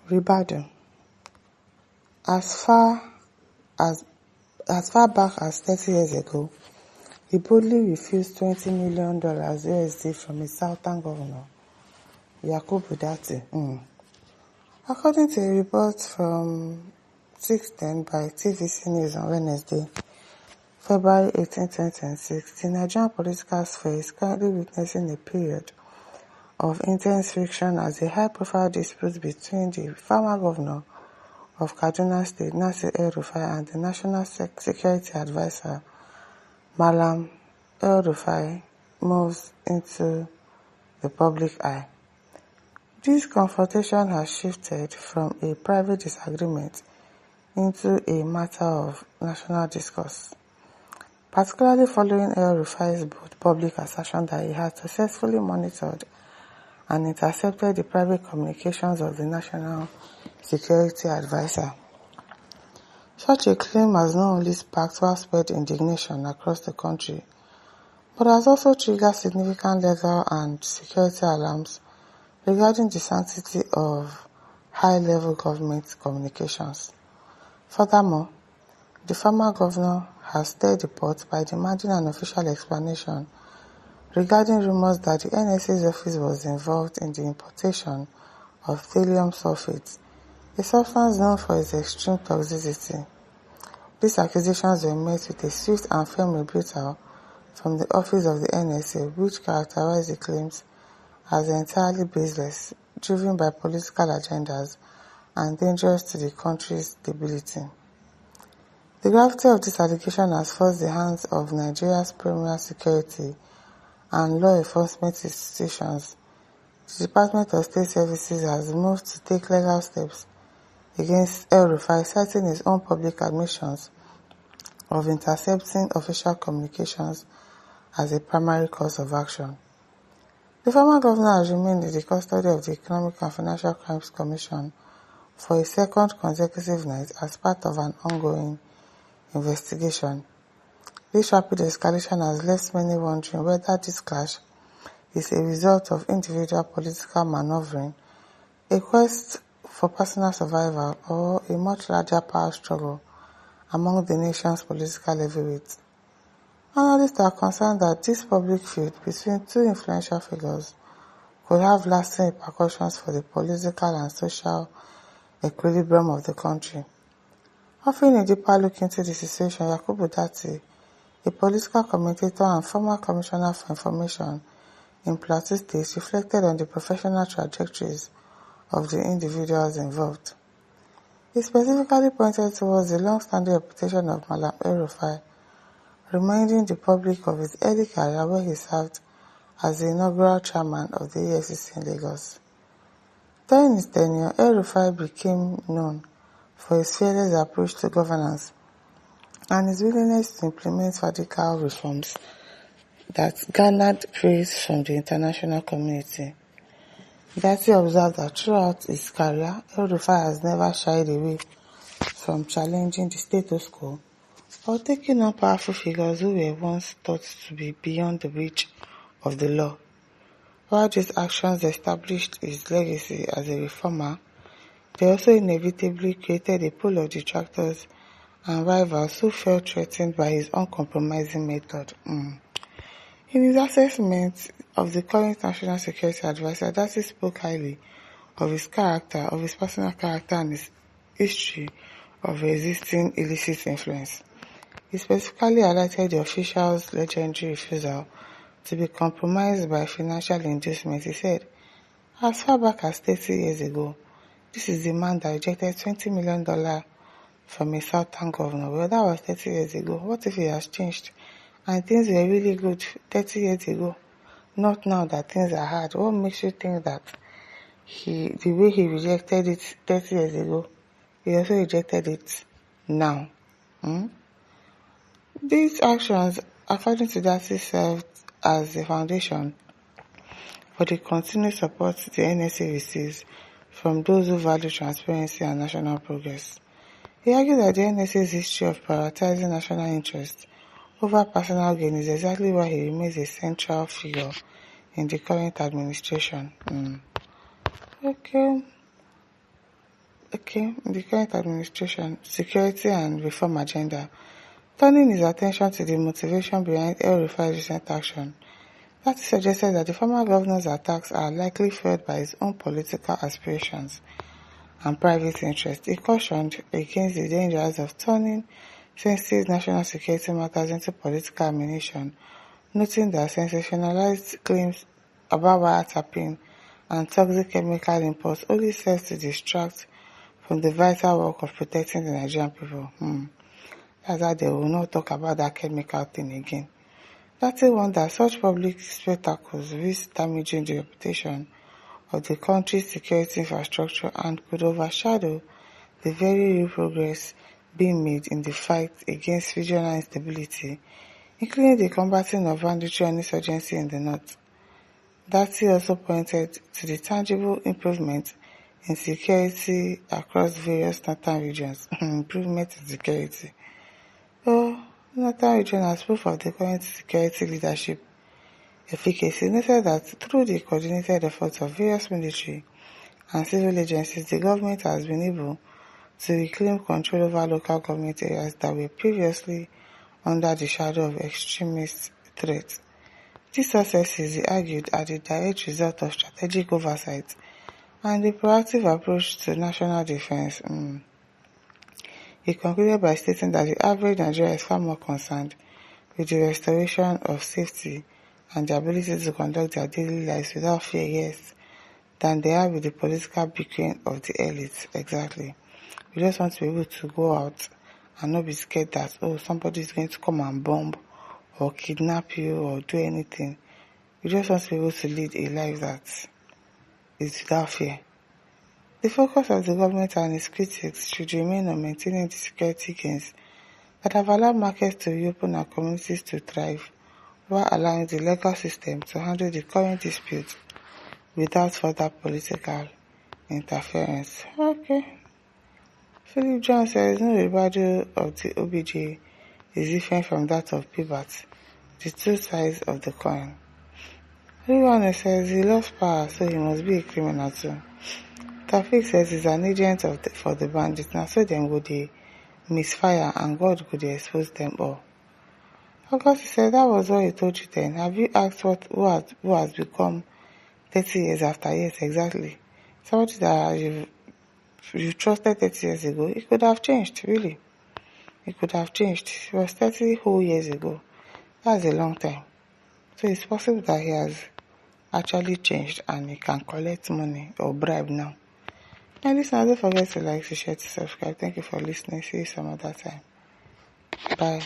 Ribadu. As far back as 30 years ago, he boldly refused $20 million USD from his southern governor, Datti. According to a report from 610 by TVC News on Wednesday, February 18, 2026, the Nigerian political sphere is currently witnessing a period of intense friction as a high-profile dispute between the former governor of Kaduna State, Nasir El-Rufai, and the National Security Advisor, Malam El-Rufai, moves into the public eye. This confrontation has shifted from a private disagreement into a matter of national discourse, particularly following El-Rufai's public assertion that he had successfully monitored and intercepted the private communications of the National Security Advisor. Such a claim has not only sparked widespread indignation across the country, but has also triggered significant legal and security alarms regarding the sanctity of high-level government communications. Furthermore, the former governor has stirred the pot by demanding an official explanation regarding rumors that the NSA's office was involved in the importation of thallium sulfate, a substance known for its extreme toxicity. These accusations were met with a swift and firm rebuttal from the office of the NSA, which characterized the claims as entirely baseless, driven by political agendas, and dangerous to the country's stability. The gravity of this allegation has forced the hands of Nigeria's premier security and law enforcement institutions. The Department of State Services has moved to take legal steps against El-Rufai, citing his own public admissions of intercepting official communications as a primary cause of action. The former governor has remained in the custody of the Economic and Financial Crimes Commission for a second consecutive night as part of an ongoing investigation. This rapid escalation has left many wondering whether this clash is a result of individual political maneuvering, a quest for personal survival, or a much larger power struggle among the nation's political heavyweights. Analysts are concerned that this public feud between two influential figures could have lasting repercussions for the political and social equilibrium of the country. Offering a deeper look into the situation, Datti, a political commentator and former commissioner for information in Plateau State, reflected on the professional trajectories of the individuals involved. He specifically pointed towards the long-standing reputation of Malam El-Rufai, reminding the public of his early career where he served as the inaugural chairman of the EFCC in Lagos. During his tenure, El-Rufai became known for his fearless approach to governance and his willingness to implement radical reforms that garnered praise from the international community. Datti observed that throughout his career, El-Rufai has never shied away from challenging the status quo or taking on powerful figures who were once thought to be beyond the reach of the law. While these actions established his legacy as a reformer, they also inevitably created a pool of detractors and rivals who felt threatened by his uncompromising method. In his assessment of the current National Security Advisor, Datti spoke highly of his character, of his personal character, and his history of resisting illicit influence. He specifically highlighted the official's legendary refusal to be compromised by financial inducement. He said, as far back as 30 years ago, this is the man that rejected $20 million from a southern governor. Well, that was 30 years ago. What if he has changed and things were really good 30 years ago? Not now that things are hard. What makes you think that the way he rejected it 30 years ago, he also rejected it now? These actions, according to Datti, served as a foundation for the continued support the NSA receives from those who value transparency and national progress. He argued that the NSA's history of prioritizing national interests over personal gain is exactly why he remains a central figure in the current administration. Okay. Okay, in the current administration, security and reform agenda, turning his attention to the motivation behind El-Rufai's recent action. That suggested that the former governor's attacks are likely fueled by his own political aspirations and private interests. He cautioned against the dangers of turning sensitive national security matters into political ammunition, noting that sensationalized claims about wiretapping and toxic chemical imports only serves to distract from the vital work of protecting the Nigerian people. That's how they will not talk about that chemical thing again. Datti warned that such public spectacles risk damaging the reputation of the country's security infrastructure and could overshadow the very real progress being made in the fight against regional instability, including the combating of banditry and insurgency in the north. Datti also pointed to the tangible improvement in security across various northern regions. Improvement in security. Northern region as proof of the current security leadership efficacy noted that through the coordinated efforts of various military and civil agencies, the government has been able to reclaim control over local government areas that were previously under the shadow of extremist threats. These successes, he argued, are the direct result of strategic oversight and a proactive approach to national defense. He concluded by stating that the average Nigerian is far more concerned with the restoration of safety and the ability to conduct their daily lives without fear, yes, than they are with the political bickering of the elites. Exactly. We just want to be able to go out and not be scared that, somebody is going to come and bomb or kidnap you or do anything. We just want to be able to lead a life that is without fear. The focus of the government and its critics should remain on maintaining the security gains that have allowed markets to reopen and communities to thrive, while allowing the legal system to handle the current dispute without further political interference. Okay. Philip John says no Ribadu of the OBJ is different from that of Pibat, the two sides of the coin. Everyone says he loves power, so he must be a criminal too. Tafik says he's an agent for the bandits, now so them go they misfire and God go they expose them all. August said that was what he told you then. Have you asked who has become 30 years after? Yes, exactly. Somebody that you trusted 30 years ago, it could have changed, really. It could have changed. It was 30 whole years ago. That's a long time. So it's possible that he has actually changed and he can collect money or bribe now. And listen, don't forget to like, to share, to subscribe. Thank you for listening. See you some other time. Bye.